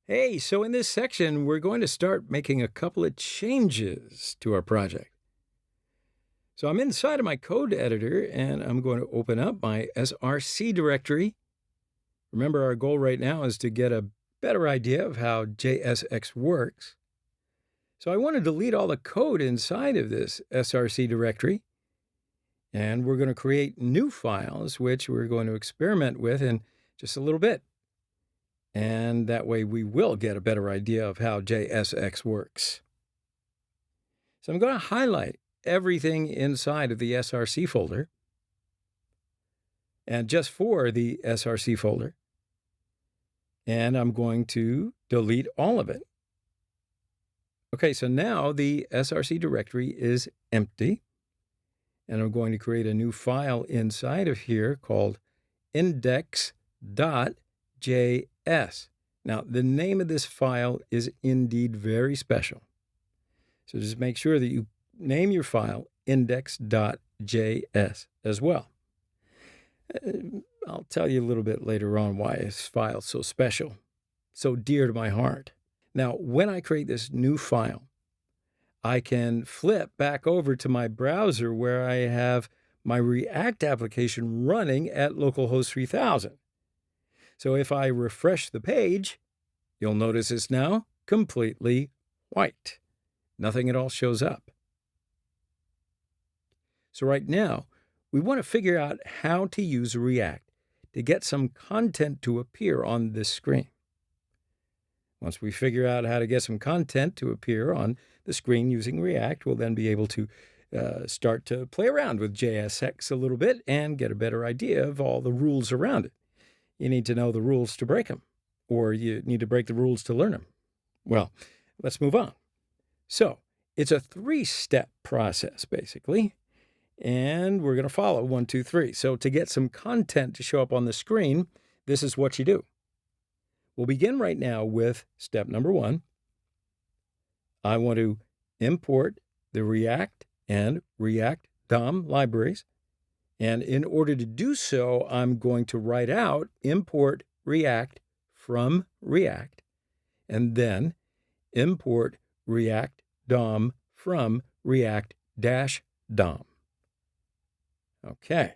Hey, so in this section, we're going to start making a couple of changes to our project. So I'm inside of my code editor and I'm going to open up my SRC directory. Remember, our goal right now is to get a better idea of how JSX works. So I want to delete all the code inside of this SRC directory. And we're going to create new files, which we're going to experiment with in just a little bit. And that way we will get a better idea of how JSX works. So I'm going to highlight everything inside of the SRC folder, and just for the SRC folder. And I'm going to delete all of it. Okay, so now the SRC directory is empty. And I'm going to create a new file inside of here called index.js. Now, the name of this file is indeed very special. So just make sure that you name your file index.js as well. I'll tell you a little bit later on why this file is so special, so dear to my heart. Now, when I create this new file, I can flip back over to my browser where I have my React application running at localhost 3000. So if I refresh the page, you'll notice it's now completely white. Nothing at all shows up. So right now, we want to figure out how to use React to get some content to appear on this screen. Once we figure out how to get some content to appear on the screen using React, we'll then be able to start to play around with JSX a little bit and get a better idea of all the rules around it. You need to know the rules to break them, or you need to break the rules to learn them. Well, let's move on. So it's a 3-step process, basically, and we're going to follow 1, 2, 3. So to get some content to show up on the screen, this is what you do. We'll begin right now with step number 1. I want to import the React and React DOM libraries. And in order to do so, I'm going to write out import React from React, and then import React DOM from React-DOM. Okay.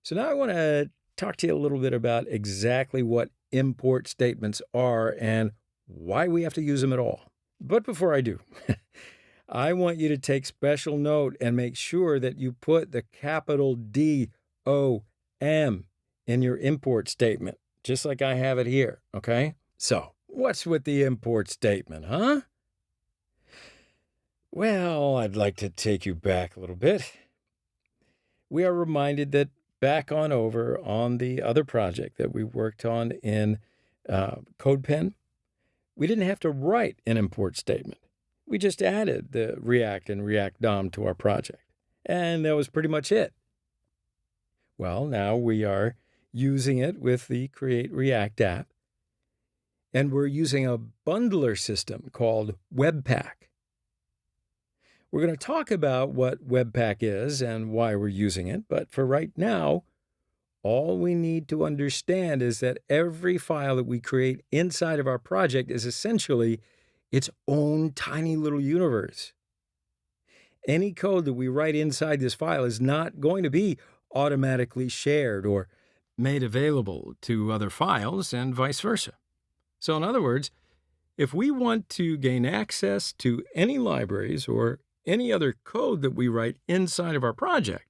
So now I want to talk to you a little bit about exactly what import statements are and why we have to use them at all. But before I do, I want you to take special note and make sure that you put the capital D-O-M in your import statement, just like I have it here, okay? So, what's with the import statement, huh? Well, I'd like to take you back a little bit. We are reminded that back on over on the other project that we worked on in CodePen, we didn't have to write an import statement. We just added the React and React DOM to our project. And that was pretty much it. Well, now we are using it with the Create React app. And we're using a bundler system called Webpack. We're going to talk about what Webpack is and why we're using it. But for right now, all we need to understand is that every file that we create inside of our project is essentially its own tiny little universe. Any code that we write inside this file is not going to be automatically shared or made available to other files and vice versa. So in other words, if we want to gain access to any libraries or any other code that we write inside of our project,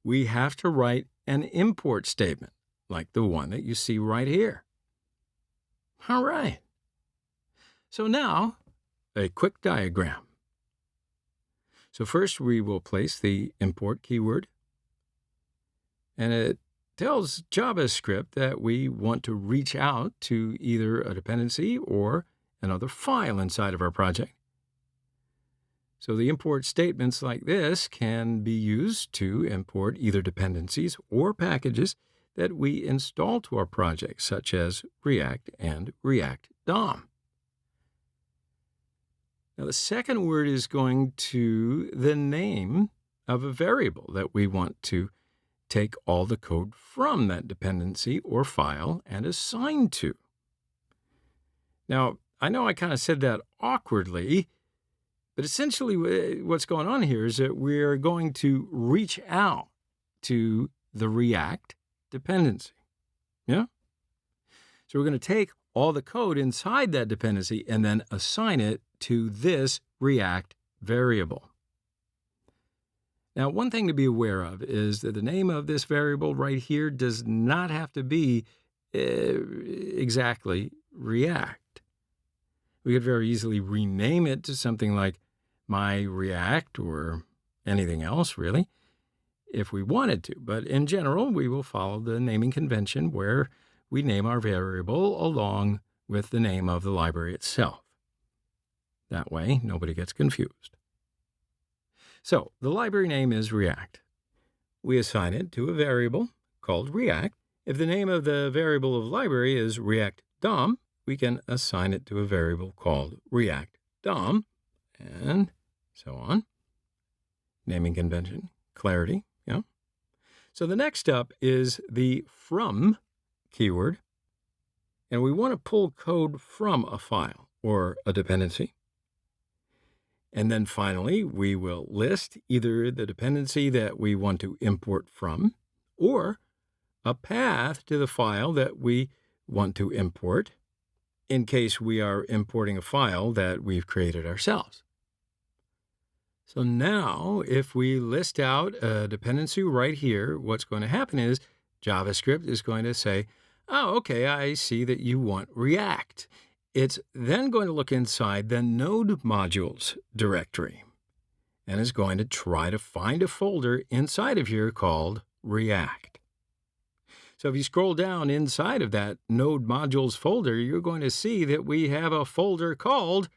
we have to write an import statement like the one that you see right here. All right. So now, a quick diagram. So first we will place the import keyword, and it tells JavaScript that we want to reach out to either a dependency or another file inside of our project. So the import statements like this can be used to import either dependencies or packages that we install to our project, such as React and React DOM. Now, the second word is going to the name of a variable that we want to take all the code from that dependency or file and assign to. Now, I know I kind of said that awkwardly, but essentially what's going on here is that we're going to reach out to the React dependency. Yeah? So we're going to take all the code inside that dependency and then assign it to this React variable. Now, one thing to be aware of is that the name of this variable right here does not have to be exactly React. We could very easily rename it to something like my React or anything else, really, if we wanted to. But in general, we will follow the naming convention where we name our variable along with the name of the library itself. That way, nobody gets confused. So the library name is React. We assign it to a variable called React. If the name of the variable of library is React DOM, we can assign it to a variable called React DOM, and so on. Naming convention, clarity, yeah. So the next step is the from keyword, and we want to pull code from a file or a dependency. And then finally, we will list either the dependency that we want to import from or a path to the file that we want to import in case we are importing a file that we've created ourselves. So now, if we list out a dependency right here, what's going to happen is JavaScript is going to say, oh, okay, I see that you want React. It's then going to look inside the node modules directory and is going to try to find a folder inside of here called React. So if you scroll down inside of that node modules folder, you're going to see that we have a folder called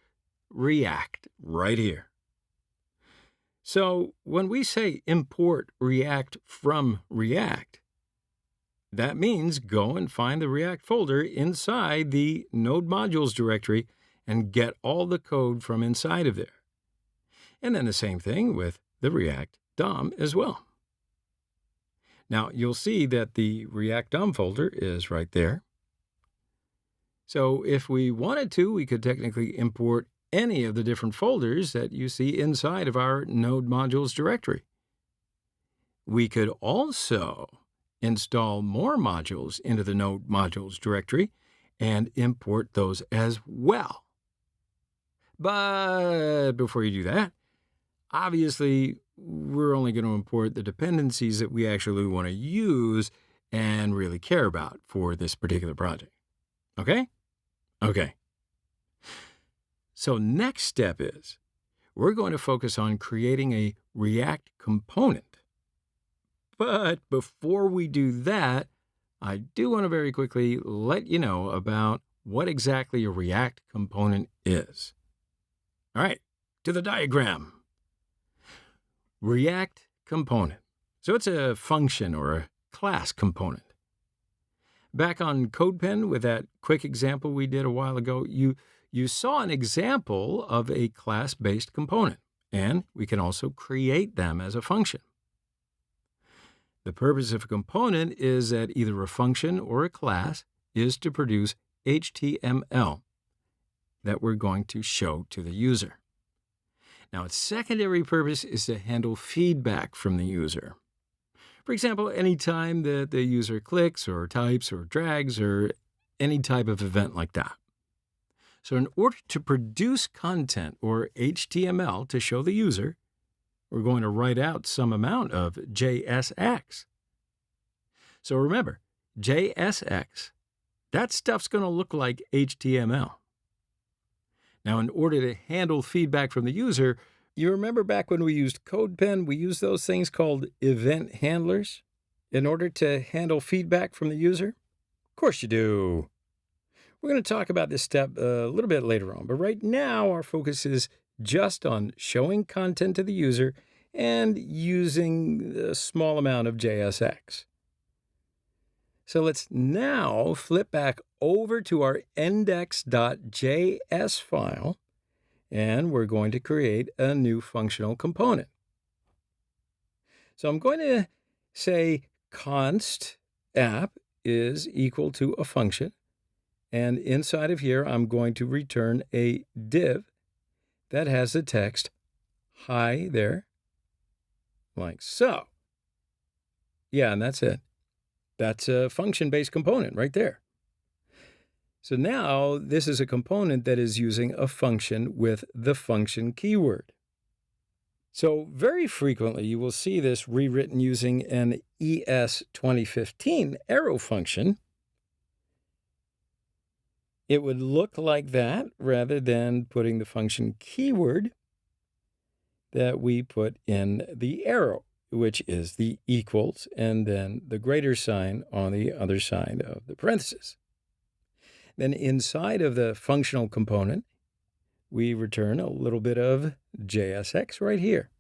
React right here. So when we say import React from React, that means go and find the React folder inside the node modules directory and get all the code from inside of there. And then the same thing with the React DOM as well. Now, you'll see that the React DOM folder is right there. So if we wanted to, we could technically import any of the different folders that you see inside of our node modules directory. We could also install more modules into the node modules directory and import those as well. But before you do that, obviously, we're only going to import the dependencies that we actually want to use and really care about for this particular project. Okay? Okay. So next step is we're going to focus on creating a React component. But before we do that, I do want to very quickly let you know about what exactly a React component is. All right, to the diagram. React component. So it's a function or a class component. Back on CodePen with that quick example we did a while ago, you saw an example of a class-based component, and we can also create them as a function. The purpose of a component is that either a function or a class is to produce HTML that we're going to show to the user. Now, its secondary purpose is to handle feedback from the user. For example, anytime that the user clicks or types or drags or any type of event like that. So in order to produce content or HTML to show the user, we're going to write out some amount of JSX. So remember, JSX, that stuff's going to look like HTML. Now, in order to handle feedback from the user, you remember back when we used CodePen, we used those things called event handlers in order to handle feedback from the user? Of course you do. We're going to talk about this step a little bit later on, but right now our focus is just on showing content to the user and using a small amount of JSX. So let's now flip back over to our index.js file, and we're going to create a new functional component. So I'm going to say const app is equal to a function, And inside of here, I'm going to return a div that has the text hi there, like so. Yeah, and that's it. That's a function-based component right there. So now this is a component that is using a function with the function keyword. So very frequently you will see this rewritten using an ES 2015 arrow function. It would look like that rather than putting the function keyword that we put in the arrow, which is the equals and then the greater sign on the other side of the parenthesis. Then inside of the functional component, we return a little bit of JSX right here.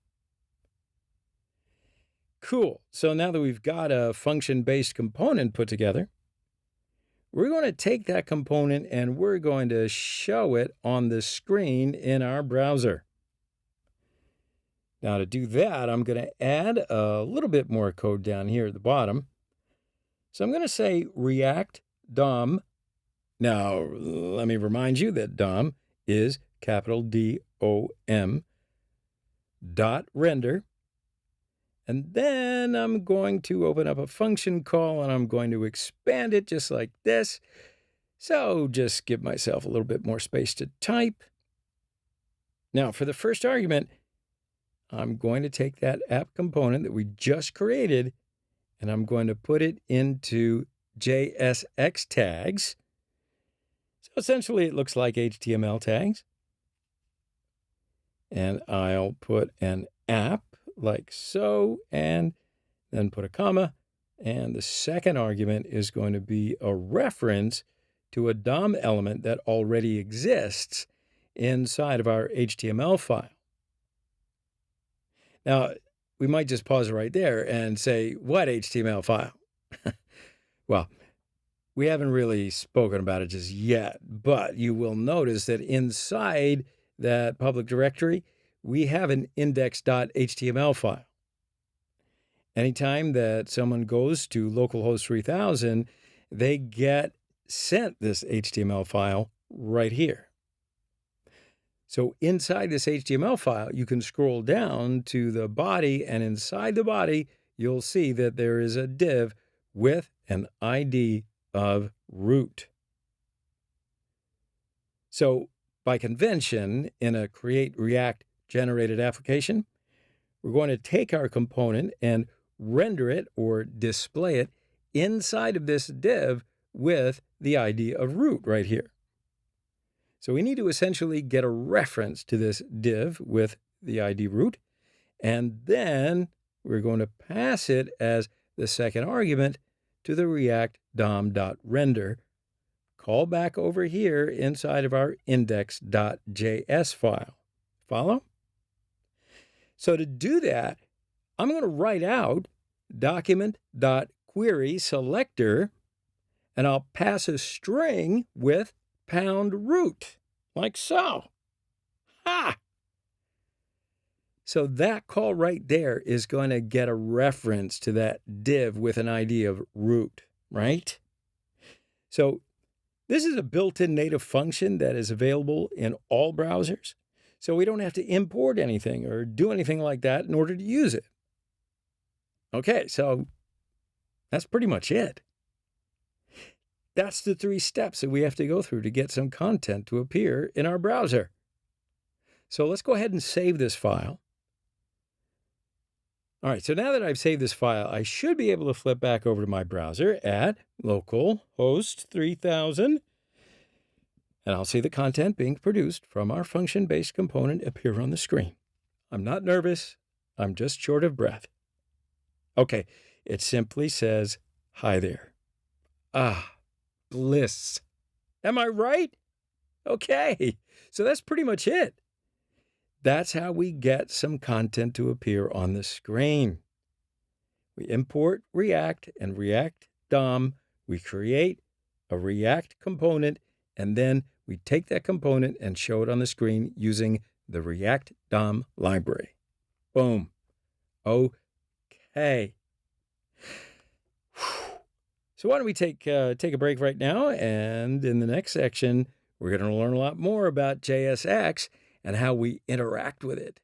Cool. So now that we've got a function-based component put together, we're going to take that component and we're going to show it on the screen in our browser. Now to do that, I'm going to add a little bit more code down here at the bottom. So I'm going to say React DOM. Now, let me remind you that DOM is capital D-O-M .render. And then I'm going to open up a function call and I'm going to expand it just like this. So just give myself a little bit more space to type. Now for the first argument, I'm going to take that app component that we just created and I'm going to put it into JSX tags. So essentially it looks like HTML tags. And I'll put an app like so, and then put a comma. And the second argument is going to be a reference to a DOM element that already exists inside of our HTML file. Now, we might just pause right there and say, what HTML file? Well, we haven't really spoken about it just yet, but you will notice that inside that public directory, we have an index.html file. Anytime that someone goes to localhost 3000, they get sent this HTML file right here. So inside this HTML file, you can scroll down to the body, and inside the body, you'll see that there is a div with an ID of root. So by convention, in a create React generated application, we're going to take our component and render it or display it inside of this div with the ID of root right here. So we need to essentially get a reference to this div with the ID root, and then we're going to pass it as the second argument to the React DOM.render. Call back over here inside of our index.js file. Follow? So to do that, I'm going to write out document.querySelector, and I'll pass a string with #root, like so. Ha! So that call right there is going to get a reference to that div with an ID of root, right? So this is a built-in native function that is available in all browsers. So we don't have to import anything or do anything like that in order to use it. Okay, so that's pretty much it. That's the 3 steps that we have to go through to get some content to appear in our browser. So let's go ahead and save this file. All right, so now that I've saved this file, I should be able to flip back over to my browser at localhost 3000. And I'll see the content being produced from our function-based component appear on the screen. I'm not nervous. I'm just short of breath. Okay, it simply says, hi there. Ah, bliss. Am I right? Okay, so that's pretty much it. That's how we get some content to appear on the screen. We import React and React DOM. We create a React component, and then we take that component and show it on the screen using the React DOM library. Boom. Okay. So So why don't we take a break right now, and in the next section, we're going to learn a lot more about JSX and how we interact with it.